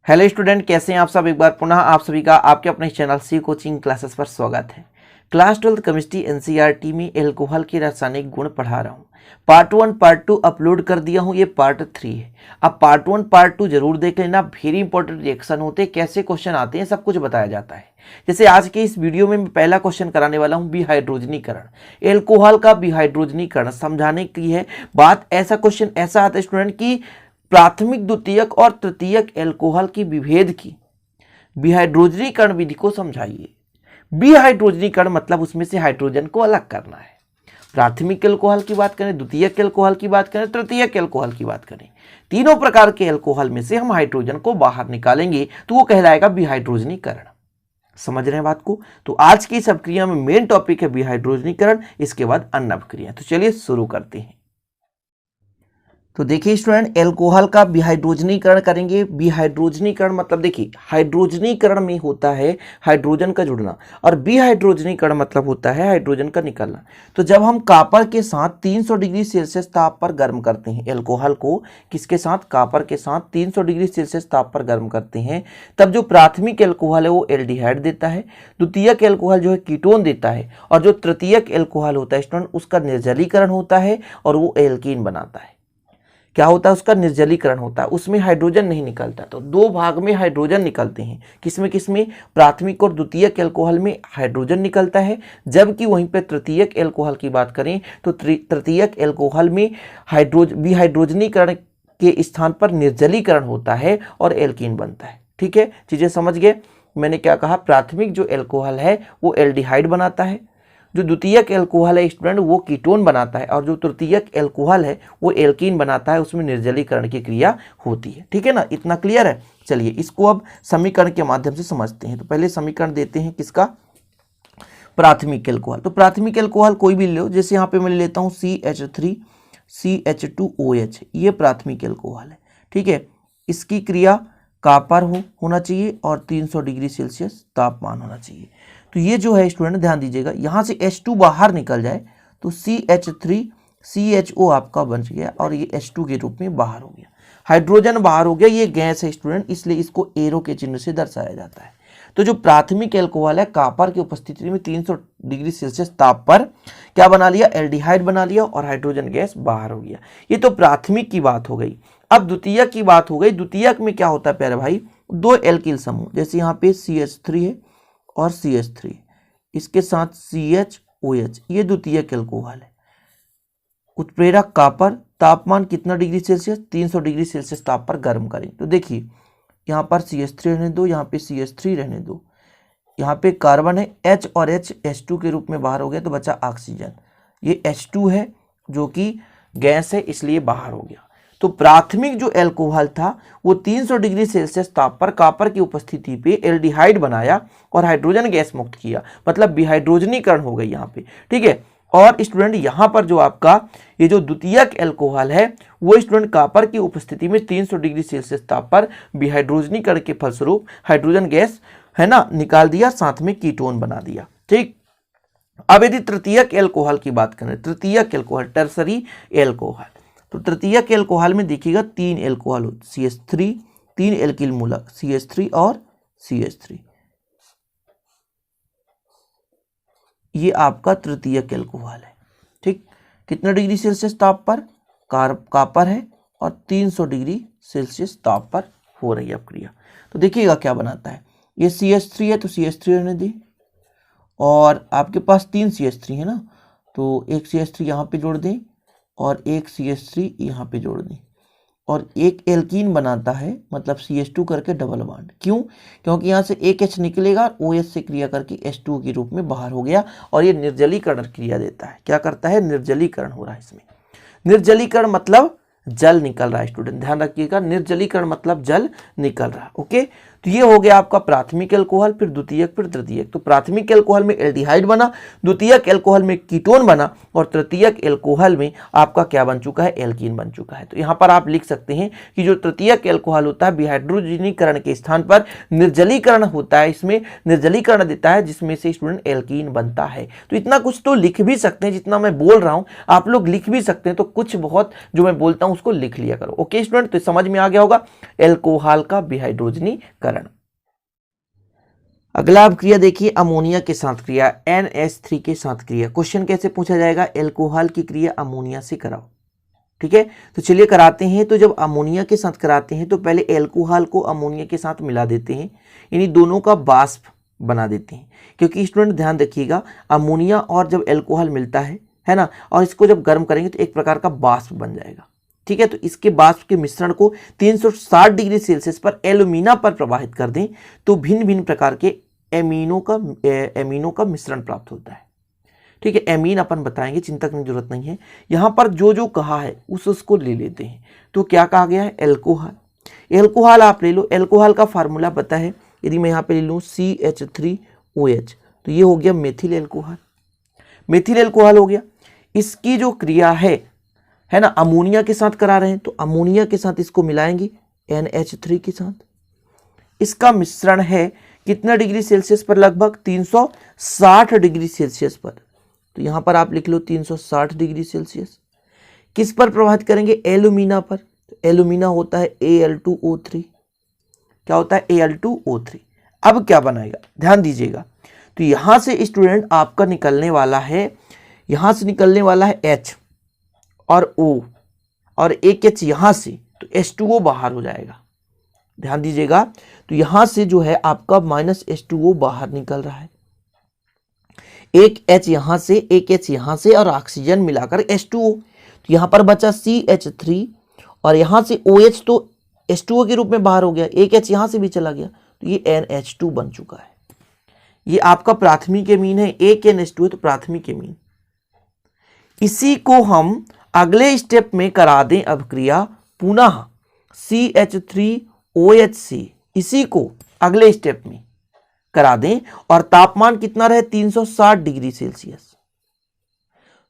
Hello student, कैसे हैं आप सब। एक बार पुनः आप सभी का आपके अपने चैनल सी कोचिंग क्लासेस पर स्वागत है। क्लास 12 केमिस्ट्री एनसीईआरटी में एल्कोहल के रासायनिक गुण पढ़ा रहा हूँ। पार्ट 1 पार्ट 2 अपलोड कर दिया हूँ, ये पार्ट 3 है। अब पार्ट 1 पार्ट 2 जरूर देख लेना, वेरी इंपॉर्टेंट रिएक्शन होते हैं, कैसे क्वेश्चन आते हैं सब कुछ बताया जाता है। जैसे आज के इस वीडियो में मैं पहला क्वेश्चन कराने वाला हूँ विहाइड्रोजनीकरण। एल्कोहल का विहाइड्रोजनीकरण समझाने की है बात। ऐसा क्वेश्चन ऐसा आता है स्टूडेंट की प्राथमिक, द्वितीयक और तृतीयक एल्कोहल की विभेद की विहाइड्रोजनीकरण विधि को समझाइए। विहाइड्रोजनीकरण मतलब उसमें से हाइड्रोजन को अलग करना है। प्राथमिक एल्कोहल की बात करें, द्वितीयक एल्कोहल की बात करें, तृतीयक एल्कोहल की बात करें, तीनों प्रकार के एल्कोहल में से हम हाइड्रोजन को बाहर निकालेंगे तो वो कहलाएगा विहाइड्रोजनीकरण। समझ रहे हैं बात को। तो आज की इस अपक्रिया में मेन टॉपिक है विहाइड्रोजनीकरण, इसके बाद अन्य अपक्रिया। तो चलिए शुरू करते हैं। तो देखिए स्टूडेंट, एल्कोहल का विहाइड्रोजनीकरण करेंगे। विहाइड्रोजनीकरण मतलब देखिए, हाइड्रोजनीकरण में होता है हाइड्रोजन का जुड़ना, और विहाइड्रोजनीकरण मतलब होता है हाइड्रोजन का निकलना। तो जब हम कॉपर के साथ 300 डिग्री सेल्सियस ताप पर गर्म करते हैं एल्कोहल को, किसके साथ, कॉपर के साथ 300 डिग्री सेल्सियस ताप पर गर्म करते हैं, तब जो प्राथमिक एल्कोहल है वो एल्डिहाइड देता है, द्वितीयक एल्कोहल जो है कीटोन देता है, और जो तृतीयक एल्कोहल होता है स्टूडेंट उसका निर्जलीकरण होता है और वो एल्कीन बनाता है। क्या होता है, उसका निर्जलीकरण होता है, उसमें हाइड्रोजन नहीं निकलता। तो दो भाग में हाइड्रोजन निकलते हैं, किसमें किसमें, प्राथमिक और द्वितीयक एल्कोहल में हाइड्रोजन निकलता है, जबकि वहीं पे तृतीयक एल्कोहल की बात करें तो तृतीयक एल्कोहल में विहाइड्रोजनीकरण के स्थान पर निर्जलीकरण होता है और एल्कीन बनता है। ठीक है, चीजें समझ गए। मैंने क्या कहा, प्राथमिक जो एल्कोहल है वो एल्डिहाइड बनाता है, जो द्वितीयक एल्कोहल है स्टूडेंट वो कीटोन बनाता है, और जो तृतीयक एल्कोहल है वो एल्कीन बनाता है, उसमें निर्जलीकरण की क्रिया होती है। ठीक है ना, इतना क्लियर है। चलिए इसको अब समीकरण के माध्यम से समझते हैं। तो पहले समीकरण देते हैं किसका, प्राथमिक एल्कोहल। तो प्राथमिक एल्कोहल कोई भी लो, जैसे यहाँ पे मैं लेता हूँ CH3 CH2OH, ये प्राथमिक एल्कोहल है। ठीक है, इसकी क्रिया कॉपर होना चाहिए और 300 डिग्री सेल्सियस तापमान होना चाहिए। तो ये जो है स्टूडेंट ध्यान दीजिएगा, यहाँ से H2 बाहर निकल जाए तो CH3 CHO आपका बन गया और ये H2 के रूप में बाहर हो गया, हाइड्रोजन बाहर हो गया। ये गैस है स्टूडेंट, इसलिए इसको एरो के चिन्ह से दर्शाया जाता है। तो जो प्राथमिक एल्कोहल है कॉपर की उपस्थिति में 300 डिग्री सेल्सियस ताप पर क्या बना लिया, एल्डिहाइड बना लिया और हाइड्रोजन गैस बाहर हो गया। ये तो प्राथमिक की बात हो गई। अब द्वितीयक की बात हो गई। द्वितीयक में क्या होता है प्यारे भाई, दो एल्किल समूह, जैसे यहाँ पे CH3 है और CH3, इसके साथ CHOH, ये द्वितीयक एल्कोहल है। उत्प्रेरक कॉपर, तापमान कितना डिग्री सेल्सियस, 300 डिग्री सेल्सियस ताप पर गर्म करें। तो देखिए यहाँ पर CH3 रहने दो, यहाँ पे CH3 रहने दो, यहाँ पे कार्बन है H और H H2 के रूप में बाहर हो गया, तो बचा ऑक्सीजन। ये H2 है जो कि गैस है, इसलिए बाहर हो गया। तो प्राथमिक जो एल्कोहल था वो 300 डिग्री सेल्सियस ताप पर कॉपर की उपस्थिति पे एल्डिहाइड बनाया और हाइड्रोजन गैस मुक्त किया, मतलब विहाइड्रोजनीकरण हो गई यहाँ पे। ठीक है, और स्टूडेंट यहाँ पर जो आपका ये जो द्वितीयक एल्कोहल है वो स्टूडेंट कॉपर की उपस्थिति में 300 डिग्री सेल्सियस ताप पर विहाइड्रोजनीकरण के फलस्वरूप हाइड्रोजन गैस है ना निकाल दिया, साथ में कीटोन बना दिया। ठीक, अब यदि तृतीयक एल्कोहल की बात करें, तृतीयक एल्कोहल टर्सरी एल्कोहल, तो तृतीयक एल्कोहल में देखिएगा 3 एल्कोहल CH3, 3 एल्किल मूलक CH3 और CH3, ये आपका तृतीयक एल्कोहल है। ठीक, कितना डिग्री सेल्सियस ताप पर, कॉपर है और 300 डिग्री सेल्सियस ताप पर हो रही है अपक्रिया। तो देखिएगा क्या बनाता है, ये CH3 है तो CH3 रहने दी, और आपके पास 3 CH3 है ना, तो एक CH3 यहाँ पे जोड़ दें और एक CH3 यहाँ पे जोड़ दें, और एक एल्कीन बनाता है, मतलब CH2 करके डबल बॉन्ड। क्यों, क्योंकि यहाँ से एक H निकलेगा, OH से क्रिया करके H2 के रूप में बाहर हो गया, और ये निर्जलीकरण क्रिया देता है। क्या करता है, निर्जलीकरण हो रहा है इसमें। निर्जलीकरण मतलब जल निकल रहा है स्टूडेंट, ध्यान रखिएगा, निर्जलीकरण मतलब जल निकल रहा है। ओके, तो ये हो गया आपका प्राथमिक एल्कोहल, फिर द्वितीयक, फिर तृतीयक। तो प्राथमिक एल्कोहल में एल्डिहाइड बना, द्वितीयक एल्कोहल में कीटोन बना और तृतीयक एल्कोहल में आपका क्या बन चुका है, एल्कीन बन चुका है। तो यहाँ पर आप लिख सकते हैं कि जो तृतीयक एल्कोहल होता है विहाइड्रोजनीकरण के स्थान पर निर्जलीकरण होता है, इसमें निर्जलीकरण देता है जिसमें से स्टूडेंट एल्कीन बनता है। तो इतना कुछ तो लिख भी सकते हैं, जितना मैं बोल रहा हूं आप लोग लिख भी सकते हैं, तो कुछ बहुत जो मैं बोलता हूं उसको लिख लिया करो। ओके स्टूडेंट, तो समझ में आ गया होगा एल्कोहल का विहाइड्रोजनीकरण। अगला आप क्रिया देखिए, अमोनिया के साथ क्रिया, NH3 के साथ क्रिया। क्वेश्चन कैसे पूछा जाएगा, एल्कोहल की क्रिया अमोनिया से कराओ। ठीक है, तो चलिए कराते हैं। तो जब अमोनिया के साथ कराते हैं तो पहले एल्कोहल को अमोनिया के साथ मिला देते हैं, यानी दोनों का वाष्प बना देते हैं। क्योंकि स्टूडेंट ध्यान रखिएगा, अमोनिया और जब एल्कोहल मिलता है ना, और इसको जब गर्म करेंगे तो एक प्रकार का वाष्प बन जाएगा। ठीक है, तो इसके वाष्प के मिश्रण को 360 डिग्री सेल्सियस पर एल्यूमिना पर प्रवाहित कर दें तो भिन्न भिन्न प्रकार के एमीनो का मिश्रण प्राप्त होता है। ठीक है, एमीन अपन बताएंगे, चिंता करने की जरूरत नहीं है। यहां पर जो जो कहा है उसको ले लेते हैं। तो क्या कहा गया है, एल्कोहल। एल्कोहल आप ले लो, एल्कोहल का फार्मूला पता है, यदि मैं यहाँ पे ले लूँ CH3OH तो ये हो गया मेथिल एल्कोहल। मेथिल एल्कोहल हो गया। इसकी जो क्रिया है ना, अमोनिया के साथ करा रहे हैं, तो अमोनिया के साथ इसको मिलाएंगे NH3 के साथ। इसका मिश्रण है कितना डिग्री सेल्सियस पर, लगभग 360 डिग्री सेल्सियस पर। तो यहां पर आप लिख लो 360 डिग्री सेल्सियस। किस पर प्रभावित करेंगे, एल्यूमिना पर। तो एल्यूमिना होता है Al2O3। क्या होता है, Al2O3। अब क्या बनाएगा, ध्यान दीजिएगा। तो यहां से स्टूडेंट आपका निकलने वाला है, यहां से निकलने वाला है H और O और एक H यहां से, तो H2O बाहर हो जाएगा। ध्यान दीजिएगा, तो यहां से जो है आपका -H2O बाहर निकल रहा है। एक H यहां से, एक H यहां से और ऑक्सीजन मिलाकर H2O। तो यहां पर बचा CH3 और यहां से OH तो H2O के रूप में बाहर हो गया, एक H यहां से भी चला गया, तो ये NH2 बन चुका है। ये आपका प्राथमिक एमीन है, एक NH2 है तो प्राथमिक एमीन। इसी को हम अगले स्टेप में करा दें अब क्रिया पुनः CH3OH से, इसी को अगले स्टेप में करा दें और तापमान कितना रहे, 360 डिग्री सेल्सियस।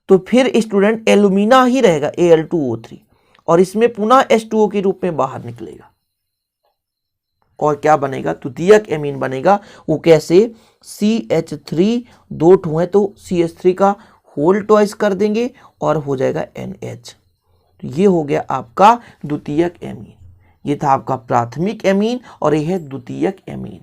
तो फिर स्टूडेंट एल्यूमिना ही रहेगा Al2O3 और इसमें पुनः H2O के रूप में बाहर निकलेगा और क्या बनेगा, द्वितीयक एमीन बनेगा। वो कैसे, CH3 दो ठो है तो CH3 का होल ट्वाइस कर देंगे और हो जाएगा NH। तो ये हो गया आपका द्वितीयक एमीन। ये था आपका प्राथमिक एमीन और ये है द्वितीयक एमीन।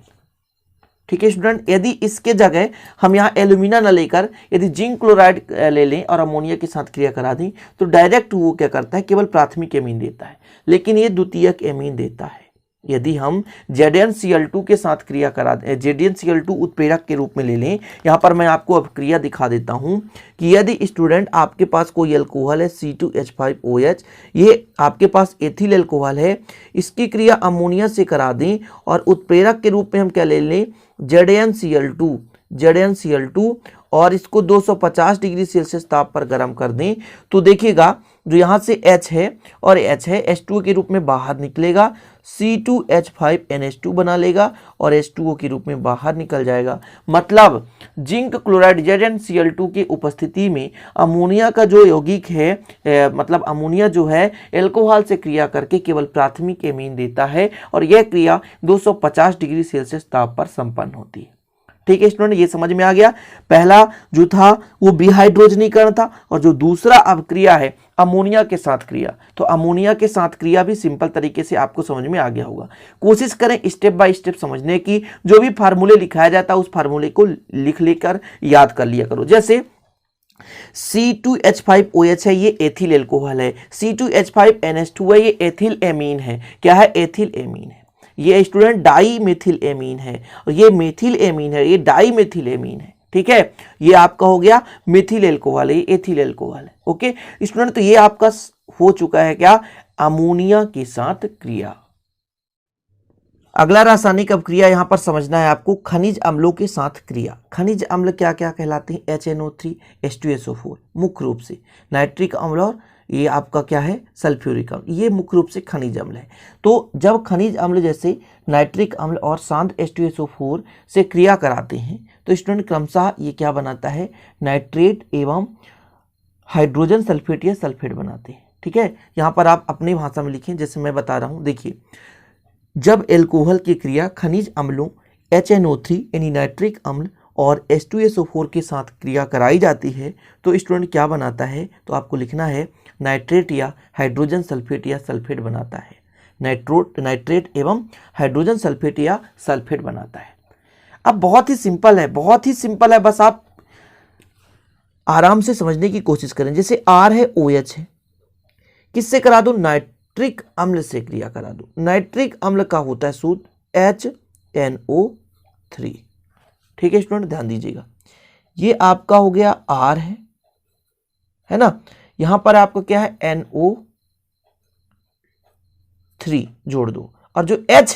ठीक है स्टूडेंट, यदि इसके जगह हम यहाँ एल्यूमिना न लेकर यदि जिंक क्लोराइड ले लें और अमोनिया के साथ क्रिया करा दें तो डायरेक्ट वो क्या करता है, केवल प्राथमिक एमीन देता है, लेकिन ये द्वितीयक एमीन देता है। यदि हम ZnCl2 के साथ क्रिया करा दें, ZnCl2 उत्प्रेरक के रूप में ले लें, यहाँ पर मैं आपको अब क्रिया दिखा देता हूँ कि यदि स्टूडेंट आपके पास कोई एल्कोहल है C2H5OH, ये आपके पास एथिल एल्कोहल है, इसकी क्रिया अमोनिया से करा दें और उत्प्रेरक के रूप में हम क्या ले लें, ZnCl2 और इसको 250 डिग्री सेल्सियस ताप पर गर्म कर दें, तो देखिएगा जो यहाँ से H है और H है H2O के रूप में बाहर निकलेगा, C2H5NH2 बना लेगा और H2O के रूप में बाहर निकल जाएगा। मतलब जिंक क्लोराइड ZnCl2 की उपस्थिति में अमोनिया का जो यौगिक है, मतलब अमोनिया जो है एल्कोहल से क्रिया करके केवल प्राथमिक एमीन देता है और यह क्रिया 250 डिग्री सेल्सियस ताप पर संपन्न होती है। ठीक है स्टूडेंट, ये समझ में आ गया। पहला जो था वो विहाइड्रोजनीकरण था और जो दूसरा अब क्रिया है अमोनिया के साथ क्रिया, तो अमोनिया के साथ क्रिया भी सिंपल तरीके से आपको समझ में आ गया होगा। कोशिश करें स्टेप बाय स्टेप समझने की, जो भी फार्मूले लिखाया जाता है उस फार्मूले को लिख लेकर याद कर लिया करो। जैसे C2H5OH है, ये एथिल एल्कोहल है, C2H5NH2 है, ये एथिल एमीन है। क्या है, एथिल एमीन है। ये स्टूडेंट डाई मेथिल एमीन है और ये मेथिल एमीन है, ये डाई मेथिल एमीन है। ठीक है, ये आपका हो गया मेथिल एल्कोहल है, ये एथिल एल्कोहल है। ओके स्टूडेंट, तो ये आपका हो चुका है क्या, अमोनिया के साथ क्रिया। अगला रासायनिक अपक्रिया यहां पर समझना है आपको, खनिज अम्लों के साथ क्रिया। खनिज अम्ल क्या क्या कहलाते हैं, HNO3 H2SO4 मुख्य रूप से, नाइट्रिक अम्ल और ये आपका क्या है, सल्फ्यूरिक अम्ल। ये मुख्य रूप से खनिज अम्ल है। तो जब खनिज अम्ल जैसे नाइट्रिक अम्ल और शांत H2SO4 से क्रिया कराते हैं तो स्टूडेंट क्रमशः ये क्या बनाता है, नाइट्रेट एवं हाइड्रोजन सल्फेट या सल्फेट बनाते हैं। ठीक है, यहाँ पर आप अपनी भाषा में लिखें जैसे मैं बता रहा हूँ। देखिए, जब एल्कोहल की क्रिया खनिज अम्लों HNO3 यानी नाइट्रिक अम्ल और H2SO4 के साथ क्रिया कराई जाती है तो स्टूडेंट क्या बनाता है, तो आपको लिखना है नाइट्रेट या हाइड्रोजन सल्फेट या सल्फेट बनाता है। नाइट्रेट एवं हाइड्रोजन सल्फेट या सल्फेट बनाता है। अब बहुत ही सिंपल है, बहुत ही सिंपल है, बस आप आराम से समझने की कोशिश करें। जैसे R है OH है, किससे करा दूं, नाइट्रिक अम्ल से क्रिया करा दूं। नाइट्रिक अम्ल का होता है सूत्र HNO3। ठीक है स्टूडेंट, ध्यान दीजिएगा, ये आपका हो गया R है ना, यहां पर आपका क्या है NO3 जोड़ दो, और जो H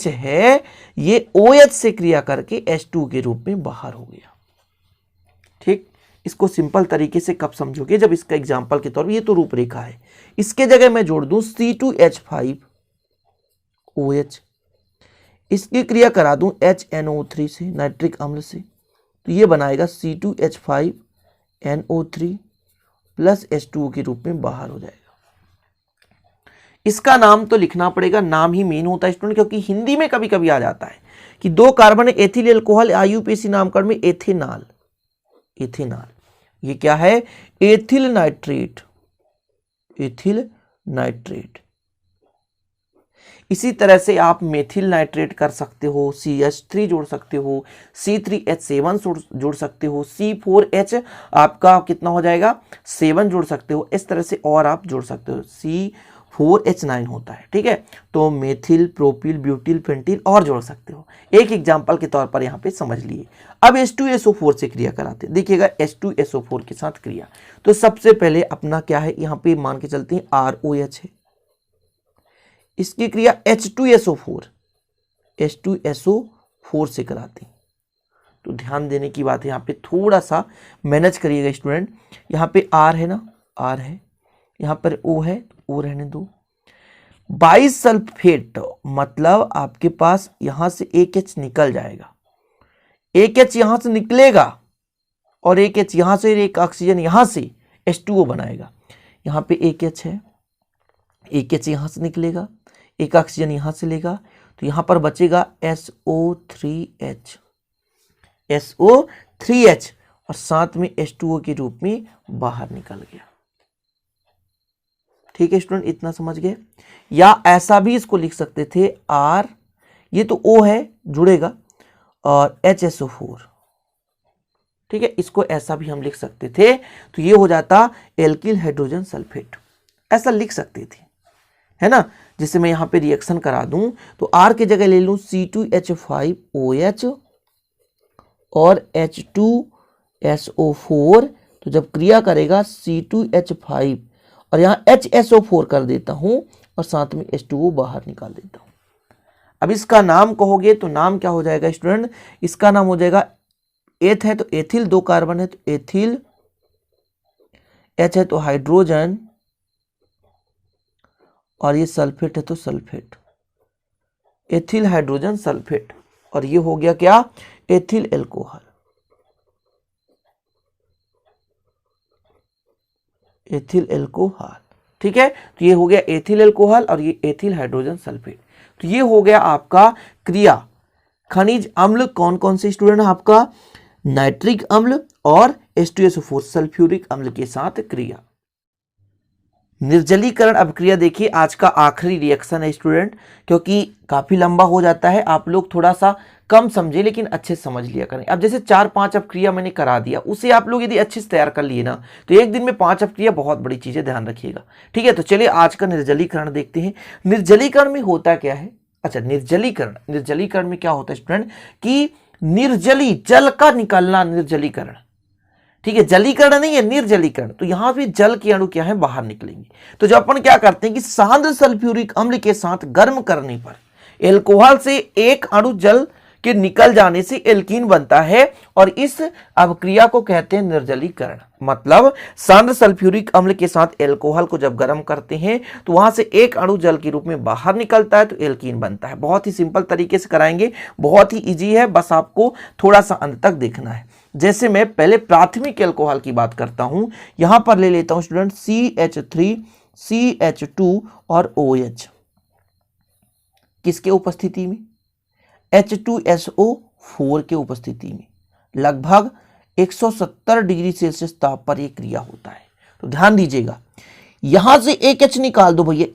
है ये OH से क्रिया करके H2 के रूप में बाहर हो गया। ठीक, इसको सिंपल तरीके से कब समझोगे, जब इसका एग्जाम्पल के तौर पर, ये तो रूपरेखा है, इसके जगह मैं जोड़ दूं C2H5OH, इसकी क्रिया करा दूं HNO3 से, नाइट्रिक अम्ल से, तो ये बनाएगा C2H5NO3 प्लस H2O के रूप में बाहर हो जाएगा। इसका नाम तो लिखना पड़ेगा, नाम ही मेन होता है स्टूडेंट, क्योंकि हिंदी में कभी कभी आ जाता है कि 2 कार्बन एथिल अल्कोहल IUPAC नामकरण में एथेनॉल, ये क्या है, एथिल नाइट्रेट। इसी तरह से आप मेथिल नाइट्रेट कर सकते हो, CH3 जोड़ सकते हो, C3H7 जोड़ सकते हो, C4H आपका कितना हो जाएगा 7 जोड़ सकते हो, इस तरह से और आप जोड़ सकते हो, C4H9 होता है। ठीक है, तो मेथिल, प्रोपिल, ब्यूटिल, पेंटिल और जोड़ सकते हो। एक एग्जाम्पल के तौर पर यहाँ पे समझ लिए। अब H2SO4 से क्रिया कराते हैं, देखिएगा H2SO4 के साथ क्रिया, तो सबसे पहले अपना क्या है, यहाँ पे मान के चलते हैं ROH है, इसकी क्रिया H2SO4 से कराते हैं। तो ध्यान देने की बात है, यहाँ पे थोड़ा सा मैनेज करिएगा स्टूडेंट। यहाँ पे R है ना, R है, यहाँ पर O है, O रहने दो। बाइसल्फेट मतलब आपके पास यहां से एक H निकल जाएगा, एक H यहां से निकलेगा और एक H यहां से, एक ऑक्सीजन यहां से H2O बनाएगा। यहाँ पे एक H है, एक H यहां से निकलेगा, एक ऑक्सीजन यहां से लेगा, तो यहां पर बचेगा SO3H और साथ में H2O के रूप में बाहर निकल गया। ठीक है स्टूडेंट, इतना समझ गए। या ऐसा भी इसको लिख सकते थे, R ये तो O है जुड़ेगा और HSO4। ठीक है, इसको ऐसा भी हम लिख सकते थे, तो ये हो जाता एल्किल हाइड्रोजन सल्फेट, ऐसा लिख सकते थे, है ना। जिससे मैं यहां पे रिएक्शन करा दूं तो R की जगह ले लूं C2H5OH और H2SO4, तो जब क्रिया करेगा C2H5 और यहां HSO4 कर देता हूं और साथ में H2O बाहर निकाल देता हूं। अब इसका नाम कहोगे तो नाम क्या हो जाएगा स्टूडेंट, इसका नाम हो जाएगा, एथ है तो एथिल, 2 कार्बन है तो एथिल, H है तो हाइड्रोजन और ये सल्फेट है तो सल्फेट, एथिल हाइड्रोजन सल्फेट, और ये हो गया क्या, एथिल अल्कोहल, एथिल अल्कोहल। ठीक है, तो ये हो गया एथिल अल्कोहल और ये एथिल हाइड्रोजन सल्फेट। तो ये हो गया आपका क्रिया खनिज अम्ल कौन कौन से स्टूडेंट, आपका नाइट्रिक अम्ल और H2SO4 सल्फ्यूरिक अम्ल के साथ क्रिया। निर्जलीकरण अभिक्रिया देखिए, आज का आखिरी रिएक्शन है स्टूडेंट, क्योंकि काफी लंबा हो जाता है, आप लोग थोड़ा सा कम समझे लेकिन अच्छे से समझ लिया करें। अब जैसे 4-5 अपक्रिया मैंने करा दिया, उसे आप लोग यदि अच्छे से तैयार कर लिए ना तो एक दिन में 5 अपक्रिया, बहुत बड़ी चीज है, ध्यान रखिएगा। ठीक है, तो चलिए आज का निर्जलीकरण देखते हैं। निर्जलीकरण में होता क्या है, अच्छा निर्जलीकरण में क्या होता है स्टूडेंट कि निर्जली जल का निकलना, निर्जलीकरण। ठीक है, जलीकरण नहीं है, निर्जलीकरण। तो यहां भी जल के अणु क्या है, बाहर निकलेंगे। तो जब अपन क्या करते हैं कि सांद्र सल्फ्यूरिक अम्ल के साथ गर्म करने पर एल्कोहल से एक अणु जल के निकल जाने से एल्कीन बनता है और इस अवक्रिया को कहते हैं निर्जलीकरण। मतलब सांद्र सल्फ्यूरिक अम्ल के साथ एल्कोहल को जब गर्म करते हैं तो वहां से एक अणु जल के रूप में बाहर निकलता है तो एल्कीन बनता है। बहुत ही सिंपल तरीके से कराएंगे, बहुत ही इजी है, बस आपको थोड़ा सा अंत तक देखना है। जैसे मैं पहले प्राथमिक एल्कोहल की बात करता हूं, यहां पर ले लेता हूं स्टूडेंट CH3, CH2 और OH। किसके उपस्थिति में? H2SO4 के उपस्थिति में लगभग 170 डिग्री सेल्सियस ताप पर यह क्रिया होता है। तो ध्यान दीजिएगा, यहां से एक H निकाल दो भैया,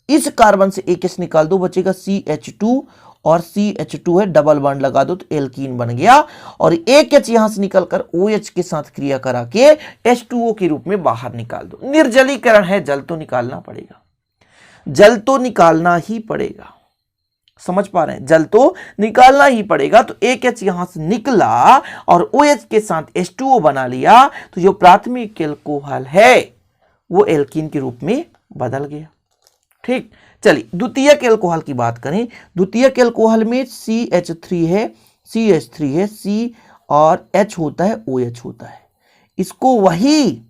इस कार्बन से एक H निकाल दो, बचेगा CH2 और CH2 है, डबल बॉन्ड लगा दो तो एल्कीन बन गया। और एक H यहां से निकलकर OH के साथ क्रिया करा के H2O के रूप में बाहर निकाल दो। निर्जलीकरण है, जल तो निकालना पड़ेगा, जल तो निकालना ही पड़ेगा। समझ पा रहे हैं? जल तो निकालना ही पड़ेगा। तो एक H यहां से निकला और OH के साथ H2O बना लिया, तो जो प्राथमिक एल्कोहल है वो एल्कीन के रूप में बदल गया। ठीक, चलिए द्वितीयक एल्कोहल की बात करें। द्वितीयक एल्कोहल में CH3 है, CH3 है, C और H होता है, OH होता है। इसको वही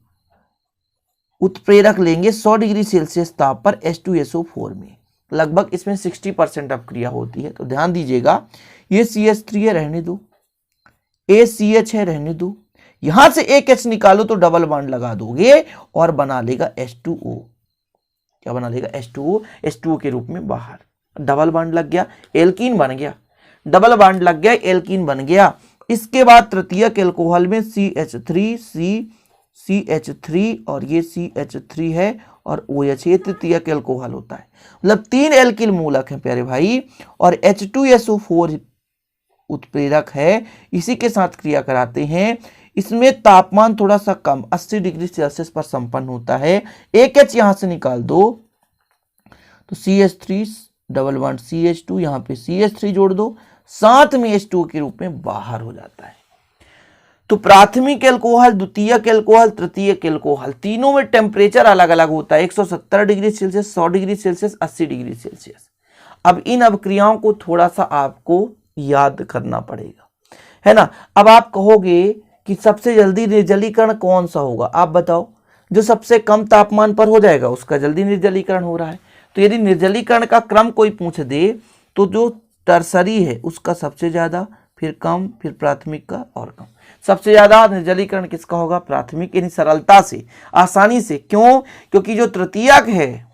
उत्प्रेरक लेंगे 100 डिग्री सेल्सियस ताप पर H2SO4 में, लगभग इसमें 60% अपक्रिया होती है। तो ध्यान दीजिएगा, ये CH3 है, रहने दो, ACH है, रहने दो, यहां से एक H निकालो तो डबल बॉन्ड लगा दोगे और बना लेगा H2O। क्या बना लेगा? H2O, H2O के रूप में बाहर, डबल बॉन्ड लग गया, एल्कीन बन गया, डबल बॉन्ड लग गया, एल्कीन बन गया। इसके बाद तृतीयक एल्कोहल में CH3, CH3 और ये CH3 है और OH, ये तृतीयक एल्कोहल होता है। मतलब 3 एल्किल मूलक हैं प्यारे भाई, और H2SO4 उत्प्रेरक है, इसी के साथ क्रिया कराते हैं। इसमें तापमान थोड़ा सा कम 80 डिग्री सेल्सियस पर संपन्न होता है। एक H यहां से निकाल दो तो CH3 डबल बॉन्ड CH2, यहां पे CH3 जोड़ दो, साथ में H2O के रूप में बाहर हो जाता है। तो प्राथमिक एल्कोहल, द्वितीयक एल्कोहल, तृतीयक एल्कोहल, तीनों में टेम्परेचर अलग अलग होता है, 170 degree Celsius, 100 degree Celsius, 80 degree Celsius. अब इन अभिक्रियाओं को थोड़ा सा आपको याद करना पड़ेगा, है ना। अब आप कहोगे कि सबसे जल्दी निर्जलीकरण कौन सा होगा? आप बताओ। जो सबसे कम तापमान पर हो जाएगा उसका जल्दी निर्जलीकरण हो रहा है। तो यदि निर्जलीकरण का क्रम कोई पूछ दे तो जो टर्सरी है उसका सबसे ज्यादा, फिर कम, फिर प्राथमिक का और कम। सबसे ज्यादा निर्जलीकरण किसका होगा? प्राथमिक, यानी सरलता से, आसानी से। क्यों? क्योंकि जो तृतीयक है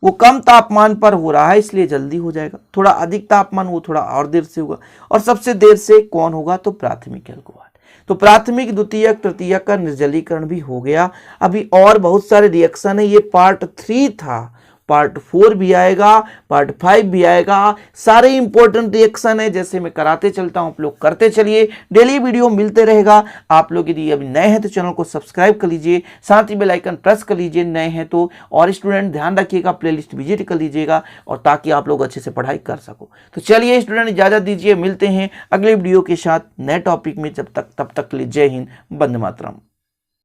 वो कम तापमान पर हो रहा है, इसलिए जल्दी हो जाएगा। थोड़ा अधिक तापमान वो थोड़ा और देर से होगा, और सबसे देर से कौन होगा? तो प्राथमिक एल्कोहल। तो प्राथमिक, द्वितीयक, तृतीयक का निर्जलीकरण भी हो गया। अभी और बहुत सारे रिएक्शन है, ये पार्ट 3 था, पार्ट 4 भी आएगा, पार्ट 5 भी आएगा। सारे इंपॉर्टेंट रिएक्शन है, जैसे मैं कराते चलता हूं आप लोग करते चलिए। डेली वीडियो मिलते रहेगा। आप लोग यदि अभी नए हैं तो चैनल को सब्सक्राइब कर लीजिए, साथ ही बेल आइकन प्रेस कर लीजिए नए हैं तो। और स्टूडेंट ध्यान रखिएगा, प्लेलिस्ट विजिट कर लीजिएगा, और ताकि आप लोग अच्छे से पढ़ाई कर सको। तो चलिए स्टूडेंट, इजाजत दीजिए, मिलते हैं अगले वीडियो के साथ नए टॉपिक में। तब तक के लिए जय हिंद, वंदे मातरम।